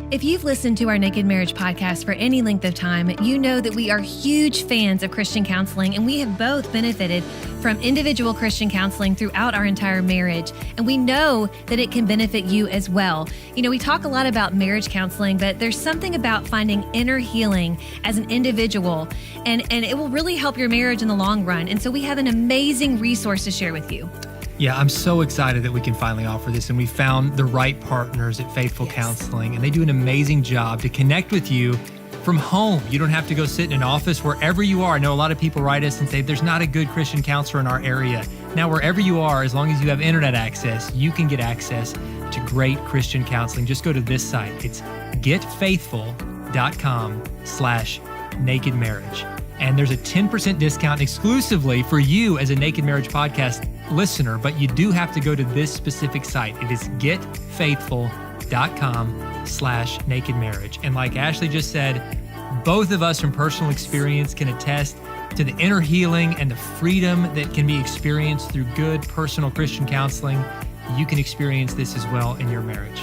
If you've listened to our Naked Marriage podcast for any length of time, you know that we are huge fans of Christian counseling, and we have both benefited from individual Christian counseling throughout our entire marriage. And we know that it can benefit you as well. You know, we talk a lot about marriage counseling, but there's something about finding inner healing as an individual, and it will really help your marriage in the long run. And so we have an amazing resource to share with you. Yeah, I'm so excited that we can finally offer this, and we found the right partners at Faithful Counseling, and they do an amazing job to connect with you from home. You don't have to go sit in an office. Wherever you are. I know a lot of people write us and say there's not a good Christian counselor in our area. Now, wherever you are, as long as you have internet access, you can get access to great Christian counseling. Just go to this site. It's getfaithful.com/nakedmarriage. And there's a 10% discount exclusively for you as a Naked Marriage podcast listener, but you do have to go to this specific site. It is getfaithful.com/nakedmarriage. And like Ashley just said, both of us from personal experience can attest to the inner healing and the freedom that can be experienced through good personal Christian counseling. You can experience this as well in your marriage.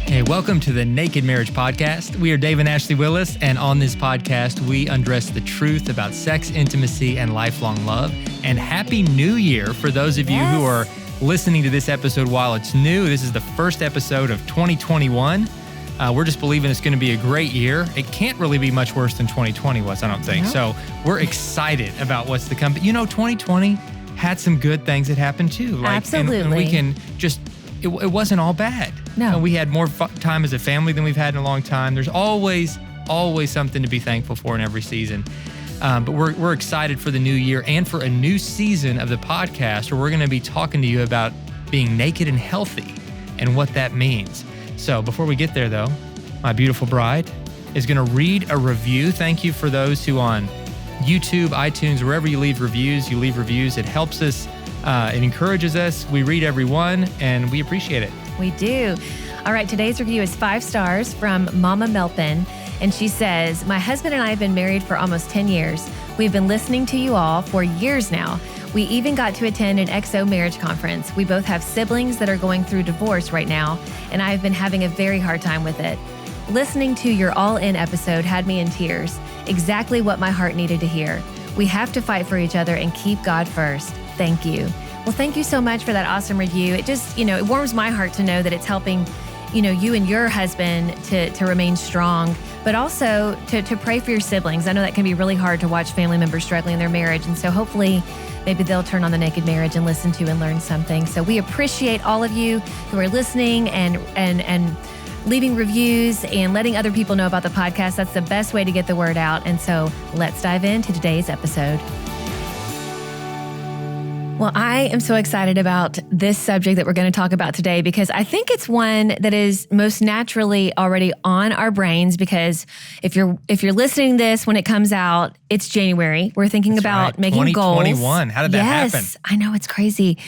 Hey, welcome to the Naked Marriage Podcast. We are Dave and Ashley Willis, and on this podcast, we undress the truth about sex, intimacy, and lifelong love. And Happy New Year for those of you who are listening to this episode while it's new. This is the first episode of 2021. We're just believing it's going to be a great year. It can't really be much worse than 2020 was, I don't think. No. So we're excited about what's to come. But you know, 2020 had some good things that happened too. Absolutely. And we can just... It wasn't all bad. No. And we had more time as a family than we've had in a long time. There's always something to be thankful for in every season. But we're excited for the new year and for a new season of the podcast where we're going to be talking to you about being naked and healthy and what that means. So before we get there, though, my beautiful bride is going to read a review. Thank you for those who on YouTube, iTunes, wherever you leave reviews. It helps us. It encourages us. We read every one, and we appreciate it. We do. All right, today's review is 5 stars from Mama Melpin, and she says, "My husband and I have been married for almost 10 years. We've been listening to you all for years now. We even got to attend an XO marriage conference. We both have siblings that are going through divorce right now, and I've been having a very hard time with it. Listening to your All In episode had me in tears. Exactly what my heart needed to hear. We have to fight for each other and keep God first. Thank you." Well, thank you so much for that awesome review. It just, it warms my heart to know that it's helping, you and your husband to remain strong, but also to pray for your siblings. I know that can be really hard to watch family members struggling in their marriage. And so hopefully maybe they'll turn on the Naked Marriage and listen to and learn something. So we appreciate all of you who are listening and leaving reviews and letting other people know about the podcast. That's the best way to get the word out. And so let's dive into today's episode. Well, I am so excited about this subject that we're going to talk about today because I think it's one that is most naturally already on our brains because if you're listening to this when it comes out, it's January. We're thinking about making goals. 2021. How did that happen? Yes, I know, it's crazy.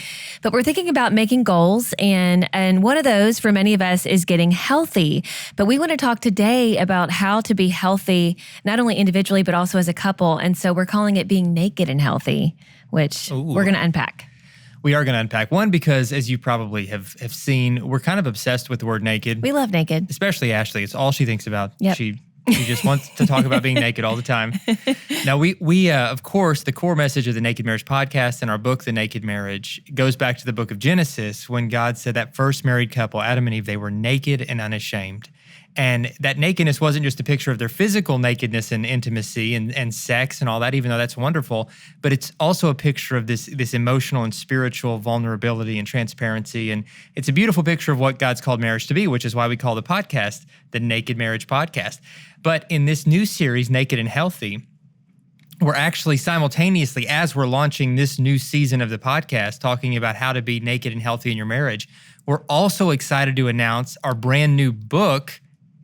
But we're thinking about making goals, and one of those for many of us is getting healthy. But we want to talk today about how to be healthy, not only individually, but also as a couple. And so we're calling it being naked and healthy, which we're going to unpack. We are going to unpack. One, because as you probably have seen, we're kind of obsessed with the word naked. We love naked. Especially Ashley. It's all she thinks about. Yep. She just wants to talk about being naked all the time. Now, we of course, the core message of the Naked Marriage podcast and our book, The Naked Marriage, goes back to the book of Genesis when God said that first married couple, Adam and Eve, they were naked and unashamed. And that nakedness wasn't just a picture of their physical nakedness and intimacy and sex and all that, even though that's wonderful, but it's also a picture of this emotional and spiritual vulnerability and transparency. And it's a beautiful picture of what God's called marriage to be, which is why we call the podcast the Naked Marriage Podcast. But in this new series, Naked and Healthy, we're actually simultaneously, as we're launching this new season of the podcast, talking about how to be naked and healthy in your marriage, we're also excited to announce our brand new book,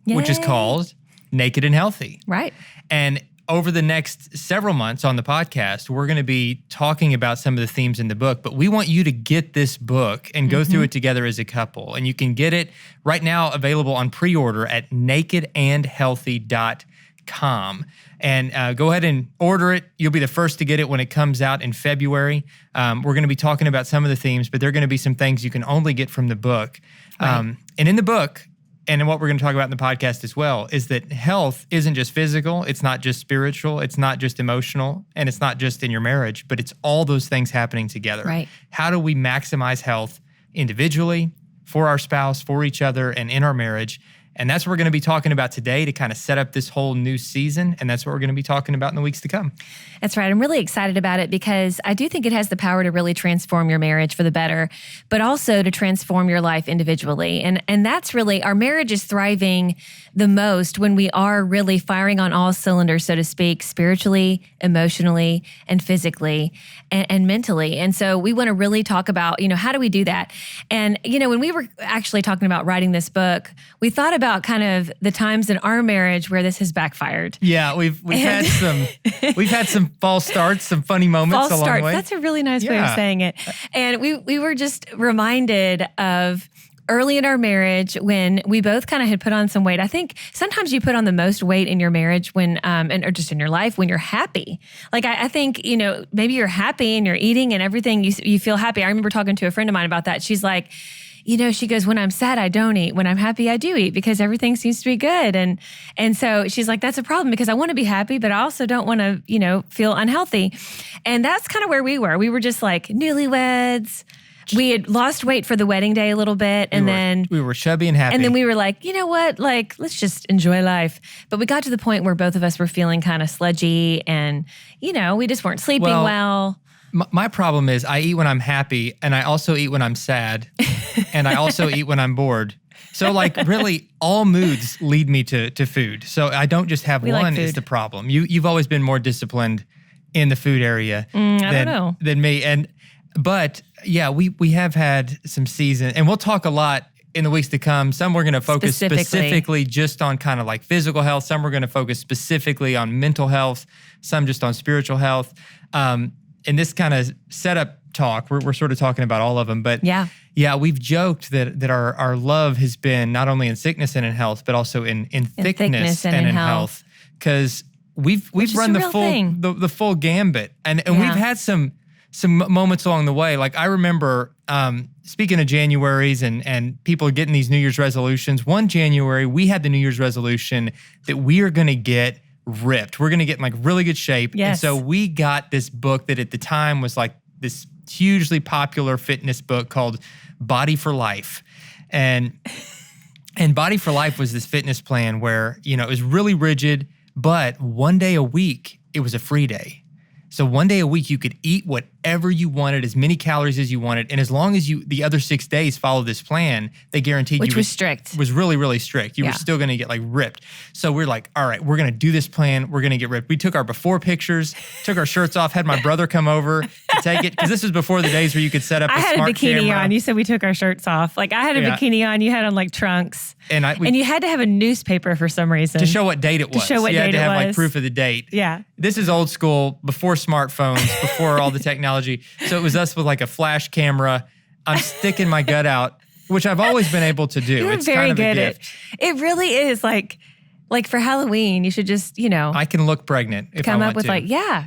Yay. Which is called Naked and Healthy. Right. And over the next several months on the podcast, we're going to be talking about some of the themes in the book, but we want you to get this book and go through it together as a couple. And you can get it right now available on pre-order at nakedandhealthy.com. undressing.com. And go ahead and order it. You'll be the first to get it when it comes out in February. We're going to be talking about some of the themes, but there are going to be some things you can only get from the book. Right. And in the book, and in what we're going to talk about in the podcast as well, is that health isn't just physical, it's not just spiritual, it's not just emotional, and it's not just in your marriage, but it's all those things happening together. Right. How do we maximize health individually, for our spouse, for each other, and in our marriage? And that's what we're going to be talking about today to kind of set up this whole new season. And that's what we're going to be talking about in the weeks to come. That's right. I'm really excited about it because I do think it has the power to really transform your marriage for the better, but also to transform your life individually. And that's really, our marriage is thriving the most when we are really firing on all cylinders, so to speak, spiritually, emotionally, and physically, and mentally. And so we want to really talk about, how do we do that? And, when we were actually talking about writing this book, we thought about kind of the times in our marriage where this has backfired. Yeah, we've had some false starts, some funny moments along the way. That's a really nice way of saying it. And we were just reminded of early in our marriage when we both kind of had put on some weight. I think sometimes you put on the most weight in your marriage when, or just in your life when you're happy. Like I think, maybe you're happy and you're eating and everything, you feel happy. I remember talking to a friend of mine about that. She's like, she goes, when I'm sad, I don't eat. When I'm happy, I do eat because everything seems to be good. And so she's like, that's a problem because I want to be happy, but I also don't want to, feel unhealthy. And that's kind of where we were. We were just like newlyweds. We had lost weight for the wedding day a little bit. And then we were chubby and happy. And then we were like, you know what? Like, let's just enjoy life. But we got to the point where both of us were feeling kind of sludgy and, we just weren't sleeping well. My problem is I eat when I'm happy and I also eat when I'm sad and I also eat when I'm bored. So like really all moods lead me to food. So I don't just have one is the problem. You've always been more disciplined in the food area than me. But yeah, we have had some season and we'll talk a lot in the weeks to come. Some we're going to focus specifically just on kind of like physical health. Some we're going to focus specifically on mental health. Some just on spiritual health. In this kind of setup talk, we're sort of talking about all of them. But yeah, we've joked that our love has been not only in sickness and in health, but also in thickness and in health. Because we've run the full gambit. And we've had some moments along the way. Like I remember, speaking of Januaries and people getting these New Year's resolutions, one January, we had the New Year's resolution that we are going to get ripped. We're going to get in like really good shape. Yes. And so we got this book that at the time was like this hugely popular fitness book called Body for Life. And Body for Life was this fitness plan where, it was really rigid, but one day a week, it was a free day. So one day a week, you could eat whatever you wanted, as many calories as you wanted. And as long as the other 6 days followed this plan, they guaranteed Which was strict. Was really, really strict. You were still going to get like ripped. So we're like, all right, we're going to do this plan. We're going to get ripped. We took our before pictures, took our shirts off, had my brother come over to take it. Because this was before the days where you could set up a smart camera. I had a bikini on. You said we took our shirts off. Like I had a bikini on. You had on like trunks. And you had to have a newspaper for some reason. To show what date it was. You had to have like proof of the date. Yeah. This is old school, before smartphones, before all the technology. So it was us with like a flash camera. I'm sticking my gut out, which I've always been able to do. You're it's very kind of good a at gift. it. Really is like for Halloween, you should just, I can look pregnant if I want to. Come up with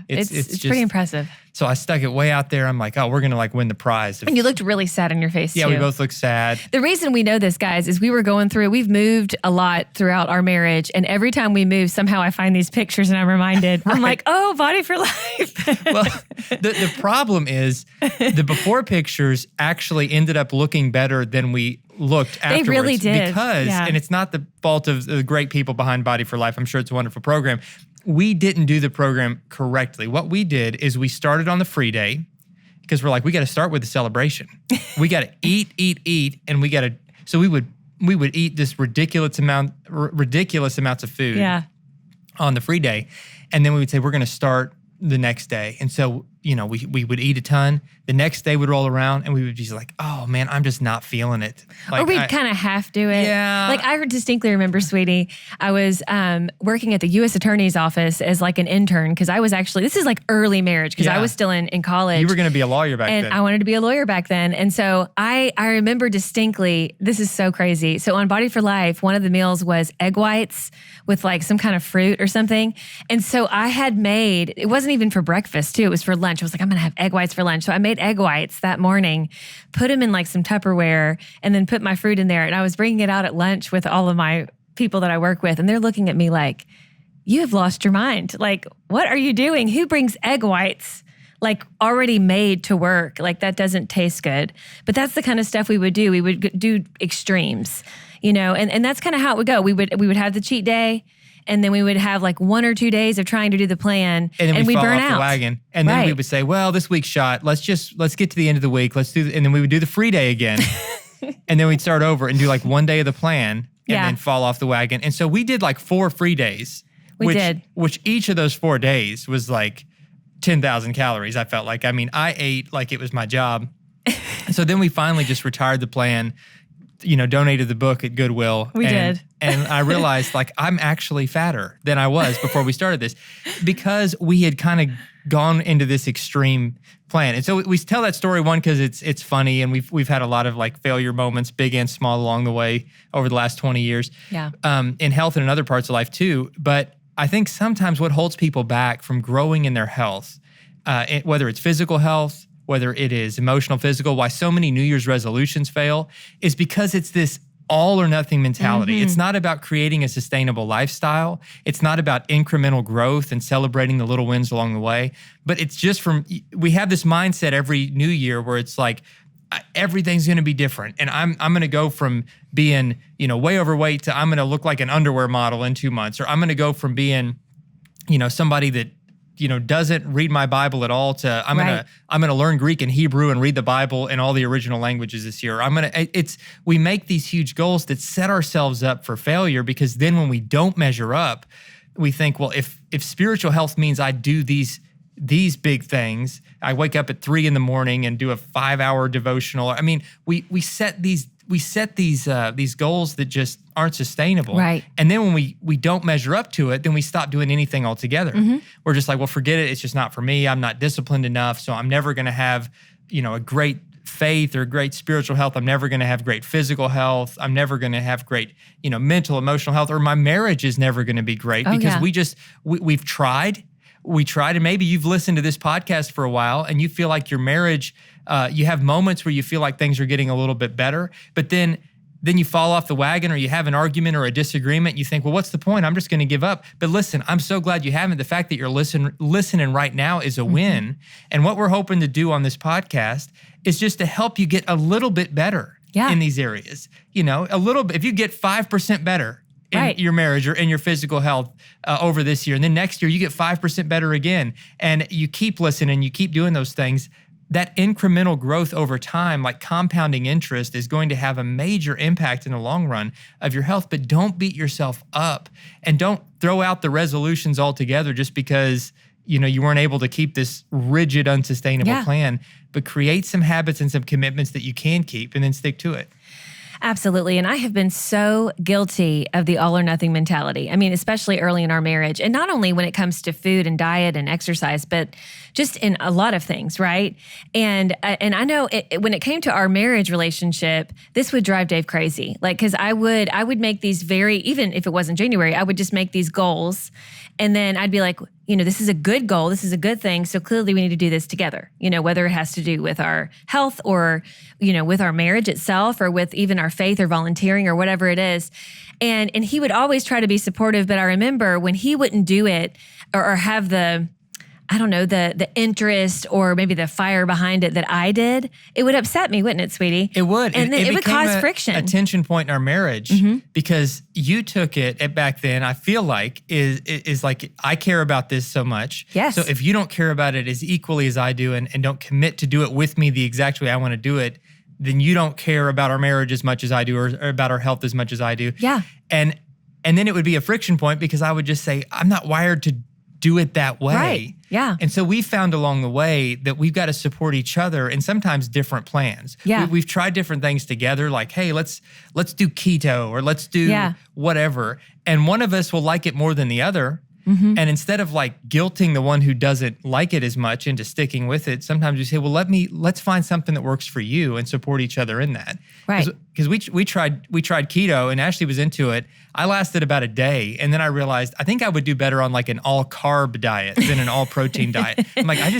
it's pretty impressive. So I stuck it way out there. I'm like, oh, we're going to like win the prize. And you looked really sad on your face too. Yeah, we both looked sad. The reason we know this, guys, is we've moved a lot throughout our marriage. And every time we move, somehow I find these pictures and I'm reminded, I'm like, oh, Body for Life. Well, the problem is the before pictures actually ended up looking better than we looked afterwards. They really did. Because, and it's not the fault of the great people behind Body for Life. I'm sure it's a wonderful program. We didn't do the program correctly. What we did is we started on the free day because we're like, we got to start with the celebration. We got to eat, and so we would eat this ridiculous amounts of food on the free day. And then we would say, we're going to start the next day. And so, we would eat a ton. The next day would roll around and we would be like, oh man, I'm just not feeling it. Or we'd kind of have to it. Yeah. Like I distinctly remember, sweetie, I was working at the U.S. Attorney's office as like an intern because I was actually, this is like early marriage because I was still in college. You were going to be a lawyer back then. And I wanted to be a lawyer back then. And so I remember distinctly, this is so crazy. So on Body for Life, one of the meals was egg whites with like some kind of fruit or something. And so I had made, it wasn't even for breakfast too, it was for lunch. I was like, I'm going to have egg whites for lunch. So I made egg whites that morning, put them in like some Tupperware, and then put my fruit in there. And I was bringing it out at lunch with all of my people that I work with. And they're looking at me like, you have lost your mind. Like, what are you doing? Who brings egg whites like already made to work? Like that doesn't taste good. But that's the kind of stuff we would do. We would do extremes, and that's kind of how it would go. We would have the cheat day. And then we would have like 1 or 2 days of trying to do the plan, and we'd fall burn off out. The wagon. And then we would say, well, this week's shot. Let's get to the end of the week. And then we would do the free day again. And then we'd start over and do like 1 day of the plan and then fall off the wagon. And so we did like 4 free days. Which each of those 4 days was like 10,000 calories, I felt like. I mean, I ate like it was my job. So then we finally just retired the plan, donated the book at Goodwill. We did. And I realized like I'm actually fatter than I was before we started this because we had kind of gone into this extreme plan. And so we tell that story, one, because it's funny, and we've had a lot of like failure moments, big and small, along the way over the last 20 years. Yeah. In health and in other parts of life too. But I think sometimes what holds people back from growing in their health, whether it's physical health, whether it is emotional, physical, why so many New Year's resolutions fail, is because it's this all or nothing mentality. Mm-hmm. It's not about creating a sustainable lifestyle. It's not about incremental growth and celebrating the little wins along the way. But it's just we have this mindset every New Year where it's like, everything's going to be different. And I'm going to go from being, way overweight to I'm going to look like an underwear model in 2 months. Or I'm going to go from being, somebody that, doesn't read my Bible at all to I'm going to learn Greek and Hebrew and read the Bible in all the original languages this year. We make these huge goals that set ourselves up for failure, because then when we don't measure up, we think, well, if spiritual health means I do these big things, I wake up at 3 a.m. and do a 5-hour devotional. I mean, we set these goals that just aren't sustainable. Right. And then when we don't measure up to it, then we stop doing anything altogether. Mm-hmm. We're just like, well, forget it. It's just not for me. I'm not disciplined enough. So I'm never going to have, a great faith or great spiritual health. I'm never going to have great physical health. I'm never going to have great, mental, emotional health, or my marriage is never going to be great because we've tried. We tried, and maybe you've listened to this podcast for a while and you feel like your marriage, you have moments where you feel like things are getting a little bit better, but then you fall off the wagon, or you have an argument or a disagreement. You think, well, what's the point? I'm just going to give up. But listen, I'm so glad you haven't. The fact that you're listening right now is a win. And what we're hoping to do on this podcast is just to help you get a little bit better in these areas. A little bit. If you get 5% better in your marriage or in your physical health over this year, and then next year you get 5% better again, and you keep listening, you keep doing those things, that incremental growth over time, like compounding interest, is going to have a major impact in the long run of your health. But don't beat yourself up, and don't throw out the resolutions altogether just because you weren't able to keep this rigid, unsustainable plan. But create some habits and some commitments that you can keep, and then stick to it. Absolutely. And I have been so guilty of the all or nothing mentality. I mean, especially early in our marriage. And not only when it comes to food and diet and exercise, but just in a lot of things, right? And I know when it came to our marriage relationship, this would drive Dave crazy. Like, because I would make these even if it wasn't January, I would just make these goals. And then I'd be like, this is a good goal. This is a good thing. So clearly we need to do this together, whether it has to do with our health or, with our marriage itself, or with even our faith or volunteering or whatever it is. And he would always try to be supportive. But I remember when he wouldn't do it or have the interest or maybe the fire behind it that I did, it would upset me, wouldn't it, sweetie? It would. And it would cause friction. A tension point in our marriage, because you took it back then, I feel like, is like, I care about this so much. Yes. So if you don't care about it as equally as I do and don't commit to do it with me the exact way I want to do it, then you don't care about our marriage as much as I do, or about our health as much as I do. Yeah. And then it would be a friction point, because I would just say, I'm not wired to do it that way. Right. Yeah. And so we found along the way that we've got to support each other and sometimes different plans. Yeah. We've tried different things together, like, hey, let's do keto or let's do whatever. And one of us will like it more than the other. And instead of like guilting the one who doesn't like it as much into sticking with it, sometimes we say, well, let's find something that works for you and support each other in that. Right. Because we tried keto and Ashley was into it. I lasted about a day and then I realized I think I would do better on like an all carb diet than an all protein diet. I'm like, I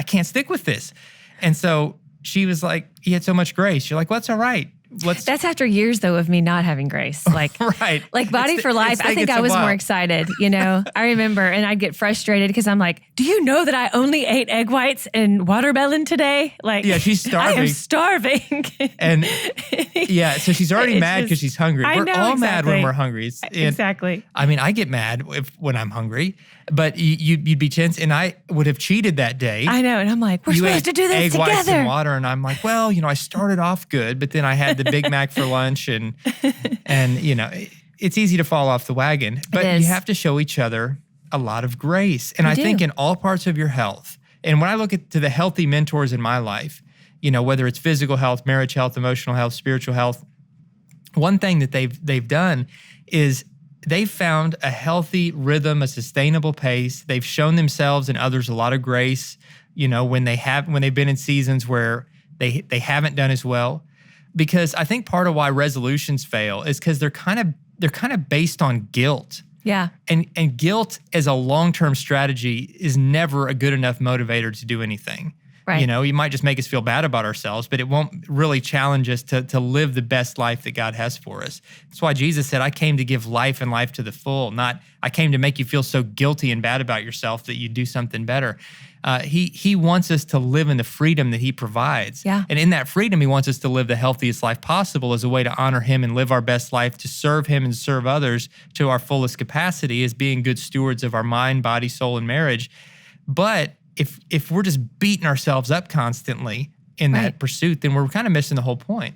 can't stick with this. And so she was like, you had so much grace. You're like, well, that's all right. That's after years, though, of me not having grace. Like, right. Like Body for Life, I think I was more excited, I remember, and I'd get frustrated because I'm like, do you know that I only ate egg whites and watermelon today? Like, yeah, she's starving. I am starving. And yeah, so she's already mad because she's hungry. We're all mad when we're hungry. Exactly. I mean, I get mad when I'm hungry, but you'd be tense, and I would have cheated that day. I know, and I'm like, we're supposed to do this together. Egg whites and water, and I'm like, well, I started off good, but then I had the Big Mac for lunch, and it's easy to fall off the wagon. But you have to show each other a lot of grace, and I think in all parts of your health. And when I look to the healthy mentors in my life, whether it's physical health, marriage health, emotional health, spiritual health, one thing that they've done is they've found a healthy rhythm, a sustainable pace. They've shown themselves and others a lot of grace, when they've been in seasons where they haven't done as well. Because I think part of why resolutions fail is because they're kind of based on guilt. Yeah. And guilt as a long-term strategy is never a good enough motivator to do anything. Right. You might just make us feel bad about ourselves, but it won't really challenge us to live the best life that God has for us. That's why Jesus said, I came to give life and life to the full, not I came to make you feel so guilty and bad about yourself that you do something better. He wants us to live in the freedom that he provides. Yeah. And in that freedom, he wants us to live the healthiest life possible as a way to honor him and live our best life, to serve him and serve others to our fullest capacity as being good stewards of our mind, body, soul, and marriage. But if we're just beating ourselves up constantly in that pursuit, then we're kind of missing the whole point.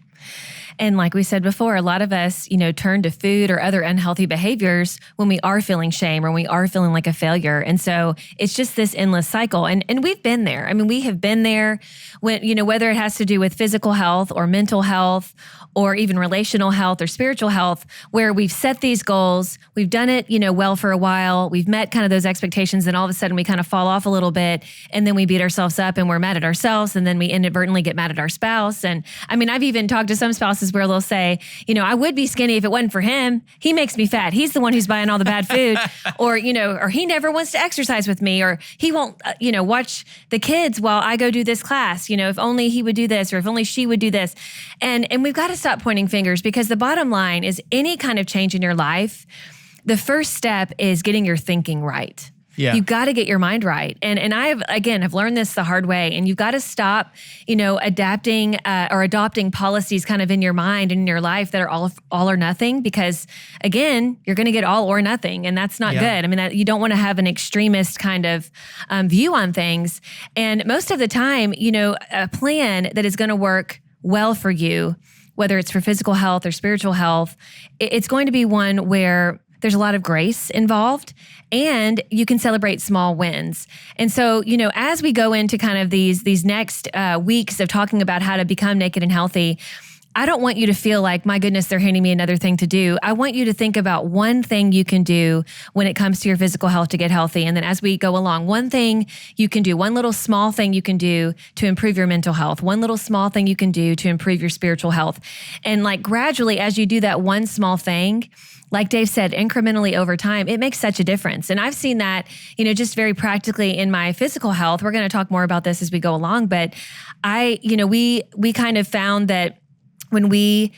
And like we said before, a lot of us, turn to food or other unhealthy behaviors when we are feeling shame or when we are feeling like a failure. And so it's just this endless cycle. And we've been there. I mean, we have been there when, whether it has to do with physical health or mental health or even relational health or spiritual health, where we've set these goals, we've done it, well for a while, we've met kind of those expectations, and all of a sudden we kind of fall off a little bit, and then we beat ourselves up and we're mad at ourselves, and then we inadvertently get mad at our spouse. And I mean, I've even talked to some spouses where they'll say, I would be skinny if it wasn't for him. He makes me fat. He's the one who's buying all the bad food, or he never wants to exercise with me, or he won't, watch the kids while I go do this class. If only he would do this, or if only she would do this. And we've got to stop pointing fingers, because the bottom line is any kind of change in your life, the first step is getting your thinking right. Yeah. You've got to get your mind right. And I've learned this the hard way. And you've got to stop, adapting or adopting policies kind of in your mind and in your life that are all or nothing, because again, you're going to get all or nothing. And that's not good. I mean, you don't want to have an extremist kind of view on things. And most of the time, a plan that is going to work well for you, whether it's for physical health or spiritual health, it's going to be one where there's a lot of grace involved, and you can celebrate small wins. And so, as we go into kind of these next weeks of talking about how to become naked and healthy, I don't want you to feel like, my goodness, they're handing me another thing to do. I want you to think about one thing you can do when it comes to your physical health to get healthy. And then as we go along, one thing you can do, one little small thing you can do to improve your mental health, one little small thing you can do to improve your spiritual health. And like gradually, as you do that one small thing, like Dave said, incrementally over time, it makes such a difference. And I've seen that, just very practically in my physical health. We're going to talk more about this as we go along, but we kind of found that when we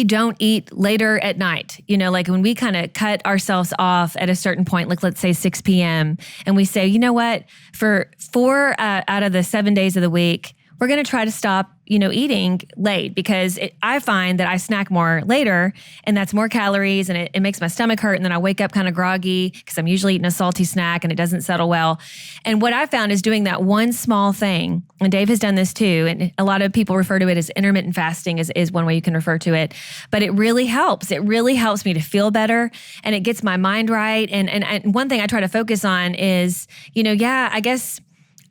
don't eat later at night, like when we kind of cut ourselves off at a certain point, like let's say 6 p.m., and we say, you know what, for 4 out of the 7 days of the week, we're going to try to stop, eating late because I find that I snack more later and that's more calories and it makes my stomach hurt. And then I wake up kind of groggy because I'm usually eating a salty snack and it doesn't settle well. And what I found is doing that one small thing, and Dave has done this too, and a lot of people refer to it as intermittent fasting is one way you can refer to it, but it really helps. It really helps me to feel better and it gets my mind right. And one thing I try to focus on is, I guess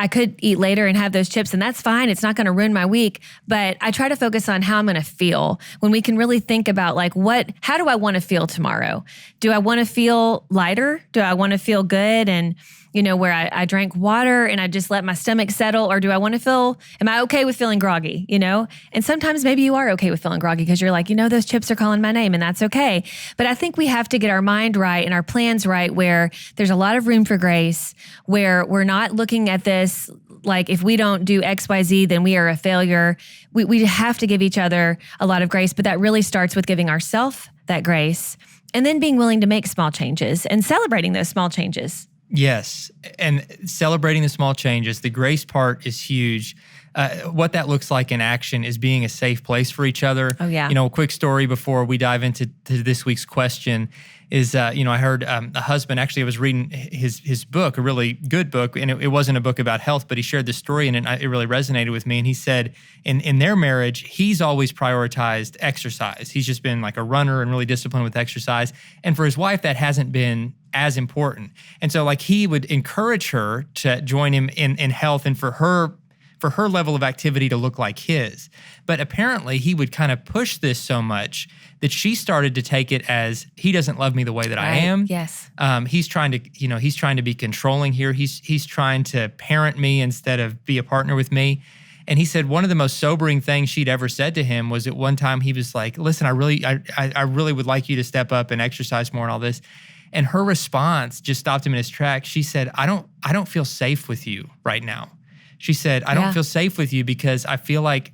I could eat later and have those chips and that's fine. It's not going to ruin my week, but I try to focus on how I'm going to feel when we can really think about how do I want to feel tomorrow? Do I want to feel lighter? Do I want to feel good? And where I drank water and I just let my stomach settle, or do I want to am I okay with feeling groggy, And sometimes maybe you are okay with feeling groggy because you're like, those chips are calling my name and that's okay. But I think we have to get our mind right and our plans right where there's a lot of room for grace, where we're not looking at this like if we don't do X, Y, Z, then we are a failure. We have to give each other a lot of grace, but that really starts with giving ourselves that grace and then being willing to make small changes and celebrating those small changes. Yes, and celebrating the small changes. The grace part is huge. What that looks like in action is being a safe place for each other. Oh, yeah. A quick story before we dive into this week's question is, I heard a husband, actually I was reading his book, a really good book, and it wasn't a book about health, but he shared this story and it really resonated with me. And he said in their marriage, he's always prioritized exercise. He's just been like a runner and really disciplined with exercise. And for his wife, that hasn't been as important. And so he would encourage her to join him in health and for her level of activity to look like his. But apparently he would kind of push this so much that she started to take it as he doesn't love me the way that I am. Yes. He's trying to be controlling here. He's trying to parent me instead of be a partner with me. And he said one of the most sobering things she'd ever said to him was at one time he was like, listen, I really would like you to step up and exercise more and all this. And her response just stopped him in his tracks. She said, I don't feel safe with you right now. She said, I don't feel safe with you because I feel like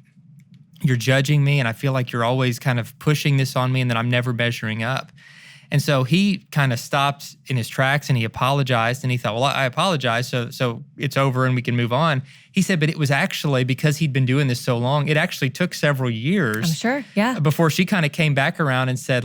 you're judging me and I feel like you're always kind of pushing this on me and that I'm never measuring up. And so he kind of stopped in his tracks and he apologized and he thought, well, I apologize, so it's over and we can move on. He said, but it was actually because he'd been doing this so long, it actually took several years. I'm sure, yeah. Before she kind of came back around and said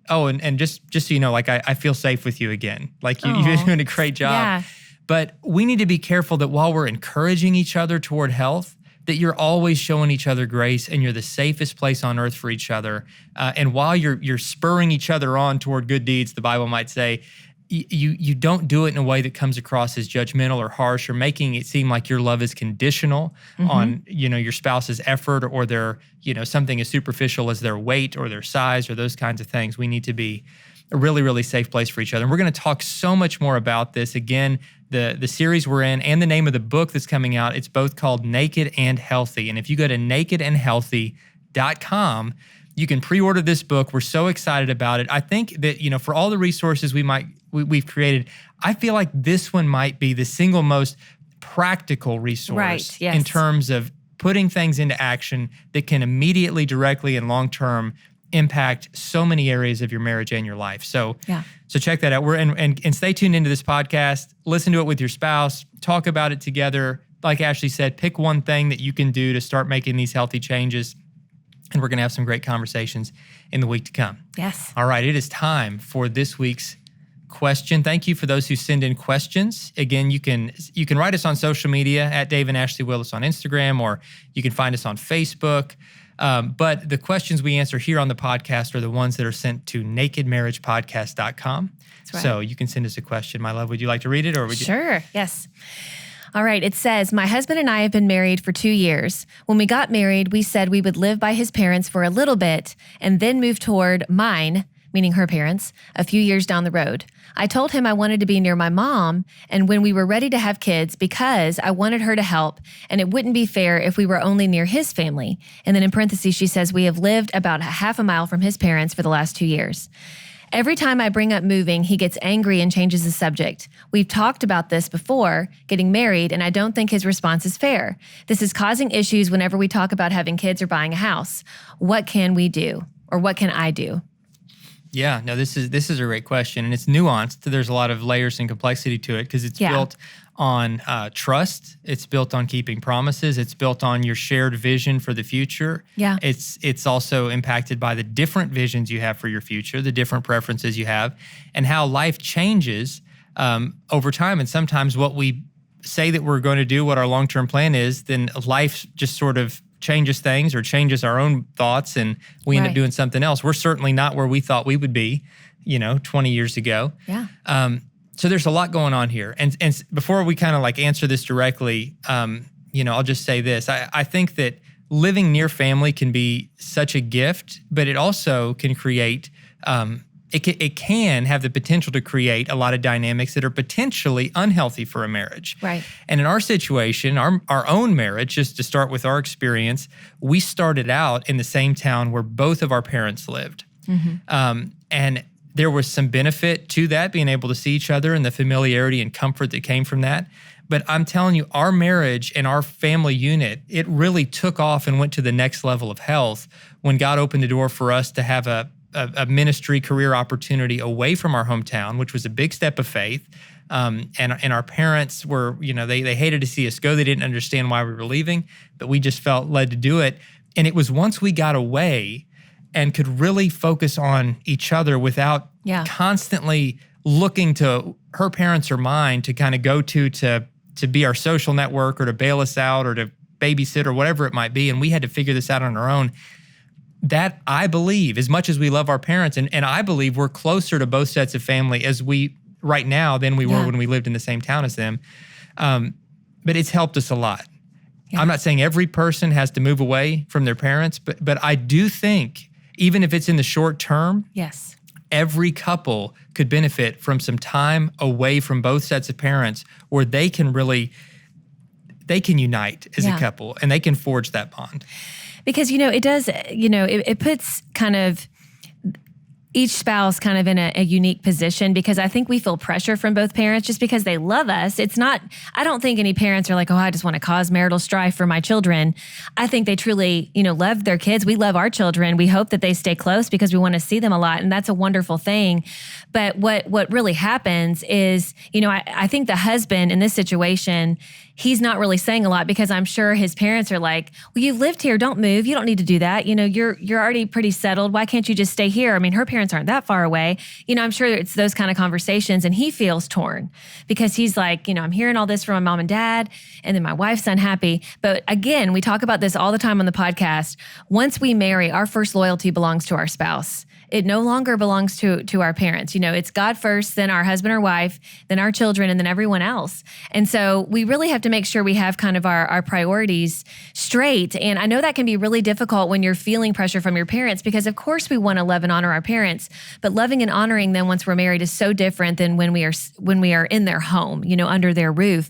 oh, and just so you know, I feel safe with you again. You've been doing a great job. Yeah. But we need to be careful that while we're encouraging each other toward health, that you're always showing each other grace and you're the safest place on earth for each other. And while you're spurring each other on toward good deeds, the Bible might say, you don't do it in a way that comes across as judgmental or harsh or making it seem like your love is conditional on, your spouse's effort or their, something as superficial as their weight or their size or those kinds of things. We need to be a really, really safe place for each other. And we're going to talk so much more about this. Again, the series we're in and the name of the book that's coming out, it's both called Naked and Healthy. And if you go to nakedandhealthy.com, you can pre-order this book. We're so excited about it. I think that, for all the resources we've created, I feel like this one might be the single most practical resource right, yes. in terms of putting things into action that can immediately, directly, and long-term impact so many areas of your marriage and your life. So check that out. And stay tuned into this podcast. Listen to it with your spouse. Talk about it together. Like Ashley said, pick one thing that you can do to start making these healthy changes. And we're going to have some great conversations in the week to come. Yes. All right. It is time for this week's question. Thank you for those who send in questions. Again, you can write us on social media at Dave and Ashley Willis on Instagram, or you can find us on Facebook. But the questions we answer here on the podcast are the ones that are sent to nakedmarriagepodcast.com. That's right. So you can send us a question. My love, would you like to read it? Or would you? Sure, yes. All right, it says, my husband and I have been married for 2 years. When we got married, we said we would live by his parents for a little bit and then move toward mine, meaning her parents, a few years down the road. I told him I wanted to be near my mom and when we were ready to have kids because I wanted her to help and it wouldn't be fair if we were only near his family. And then in parentheses, she says, we have lived about half a mile from his parents for the last 2 years. Every time I bring up moving, he gets angry and changes the subject. We've talked about this before, getting married, and I don't think his response is fair. This is causing issues whenever we talk about having kids or buying a house. What can we do? Or what can I do? Yeah, no, this is a great question, and it's nuanced. There's a lot of layers and complexity to it because it's built on trust. It's built on keeping promises. It's built on your shared vision for the future. Yeah. It's also impacted by the different visions you have for your future, the different preferences you have, and how life changes over time. And sometimes what we say that we're going to do, what our long-term plan is, then life just sort of changes things or changes our own thoughts, and we end up doing something else. We're certainly not where we thought we would be, 20 years ago. Yeah. So there's a lot going on here. And before we kind of like answer this directly, I'll just say this. I think that living near family can be such a gift, but it also can create, it can have the potential to create a lot of dynamics that are potentially unhealthy for a marriage. Right. And in our situation, our own marriage, just to start with our experience, we started out in the same town where both of our parents lived. Mm-hmm. And there was some benefit to that, being able to see each other and the familiarity and comfort that came from that. But I'm telling you, our marriage and our family unit, it really took off and went to the next level of health when God opened the door for us to have a ministry career opportunity away from our hometown, which was a big step of faith. And our parents were, they hated to see us go. They didn't understand why we were leaving, but we just felt led to do it. And it was once we got away and could really focus on each other without constantly looking to her parents or mine to kind of go to be our social network or to bail us out or to babysit or whatever it might be. And we had to figure this out on our own. That, I believe, as much as we love our parents, and I believe we're closer to both sets of family as we right now than we were when we lived in the same town as them. But it's helped us a lot. Yeah. I'm not saying every person has to move away from their parents, but I do think, even if it's in the short term, every couple could benefit from some time away from both sets of parents where they can unite as a couple and they can forge that bond. Because, it does, it puts kind of each spouse kind of in a unique position, because I think we feel pressure from both parents just because they love us. It's not, I don't think any parents are like, oh, I just want to cause marital strife for my children. I think they truly, love their kids. We love our children. We hope that they stay close because we want to see them a lot. And that's a wonderful thing. But what really happens is, I think the husband in this situation, he's not really saying a lot because I'm sure his parents are like, well, you've lived here, don't move. You don't need to do that. You're already pretty settled. Why can't you just stay here? I mean, her parents aren't that far away. I'm sure it's those kind of conversations, and he feels torn because he's like, I'm hearing all this from my mom and dad, and then my wife's unhappy. But again, we talk about this all the time on the podcast. Once we marry, our first loyalty belongs to our spouse. It no longer belongs to our parents. It's God first, then our husband or wife, then our children, and then everyone else. And so we really have to make sure we have kind of our priorities straight. And I know that can be really difficult when you're feeling pressure from your parents, because of course we want to love and honor our parents, but loving and honoring them once we're married is so different than when we are in their home, under their roof.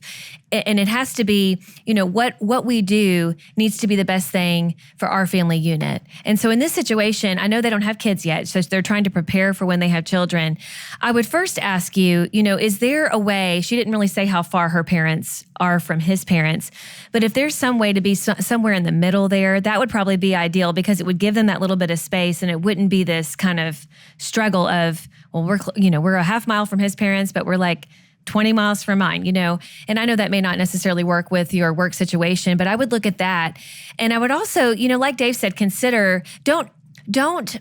And it has to be, what we do needs to be the best thing for our family unit. And so in this situation, I know they don't have kids yet, so they're trying to prepare for when they have children. I would first ask you, is there a way, she didn't really say how far her parents are from his parents, but if there's some way to be somewhere in the middle there, that would probably be ideal, because it would give them that little bit of space, and it wouldn't be this kind of struggle of, well, we're a half mile from his parents, but we're like 20 miles from mine, and I know that may not necessarily work with your work situation, but I would look at that. And I would also, like Dave said, consider, don't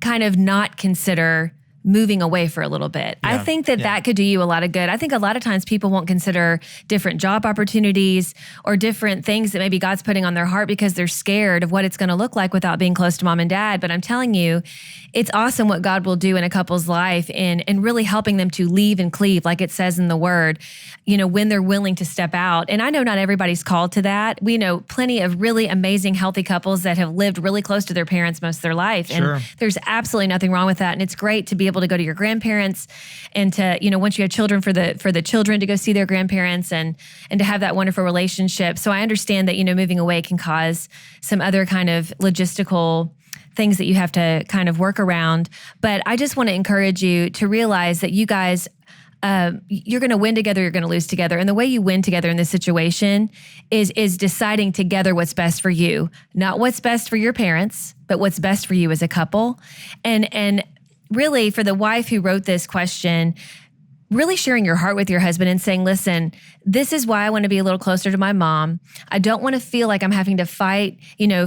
kind of not consider moving away for a little bit. I think that could do you a lot of good. I think a lot of times people won't consider different job opportunities or different things that maybe God's putting on their heart because they're scared of what it's going to look like without being close to mom and dad. But I'm telling you, it's awesome what God will do in a couple's life and really helping them to leave and cleave, like it says in the word, when they're willing to step out. And I know not everybody's called to that. We know plenty of really amazing, healthy couples that have lived really close to their parents most of their life. Sure. And there's absolutely nothing wrong with that. And it's great to be able to go to your grandparents and to, once you have children, for the children to go see their grandparents and to have that wonderful relationship. So I understand that, moving away can cause some other kind of logistical things that you have to kind of work around. But I just want to encourage you to realize that you guys, you're going to win together, you're going to lose together. And the way you win together in this situation is deciding together what's best for you, not what's best for your parents, but what's best for you as a couple. And really, for the wife who wrote this question, really sharing your heart with your husband and saying, listen, this is why I want to be a little closer to my mom. I don't want to feel like I'm having to fight,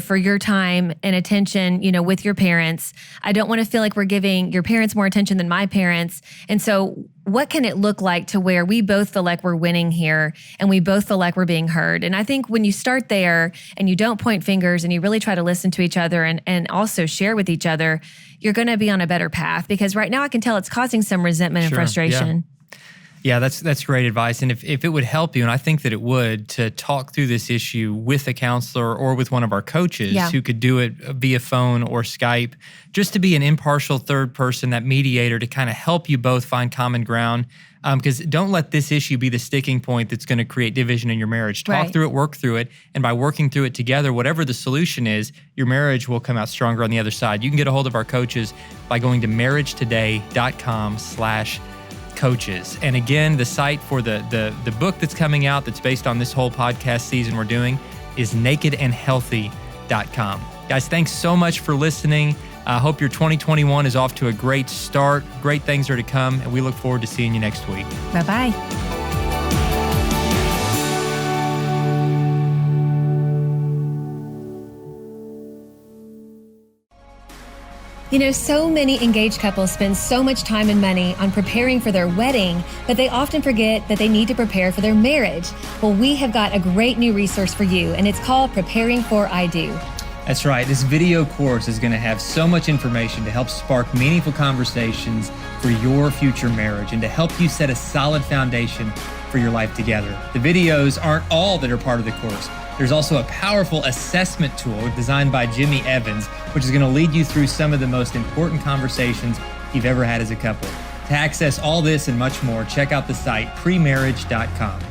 for your time and attention, with your parents. I don't want to feel like we're giving your parents more attention than my parents. And so what can it look like to where we both feel like we're winning here and we both feel like we're being heard? And I think when you start there and you don't point fingers and you really try to listen to each other and also share with each other, you're going to be on a better path, because right now I can tell it's causing some resentment and frustration. Yeah, that's great advice. And if it would help you, and I think that it would, to talk through this issue with a counselor or with one of our coaches who could do it via phone or Skype, just to be an impartial third person, that mediator to kind of help you both find common ground. Because don't let this issue be the sticking point that's going to create division in your marriage. Talk through it, work through it, and by working through it together, whatever the solution is, your marriage will come out stronger on the other side. You can get a hold of our coaches by going to marriagetoday.com/coaches. And again, the site for the book that's coming out that's based on this whole podcast season we're doing is nakedandhealthy.com. Guys, thanks so much for listening. I hope your 2021 is off to a great start. Great things are to come, and we look forward to seeing you next week. Bye-bye. So many engaged couples spend so much time and money on preparing for their wedding, but they often forget that they need to prepare for their marriage. Well, we have got a great new resource for you, and it's called Preparing for I Do. That's right. This video course is going to have so much information to help spark meaningful conversations for your future marriage and to help you set a solid foundation for your life together. The videos aren't all that are part of the course. There's also a powerful assessment tool designed by Jimmy Evans, which is going to lead you through some of the most important conversations you've ever had as a couple. To access all this and much more, check out the site premarriage.com.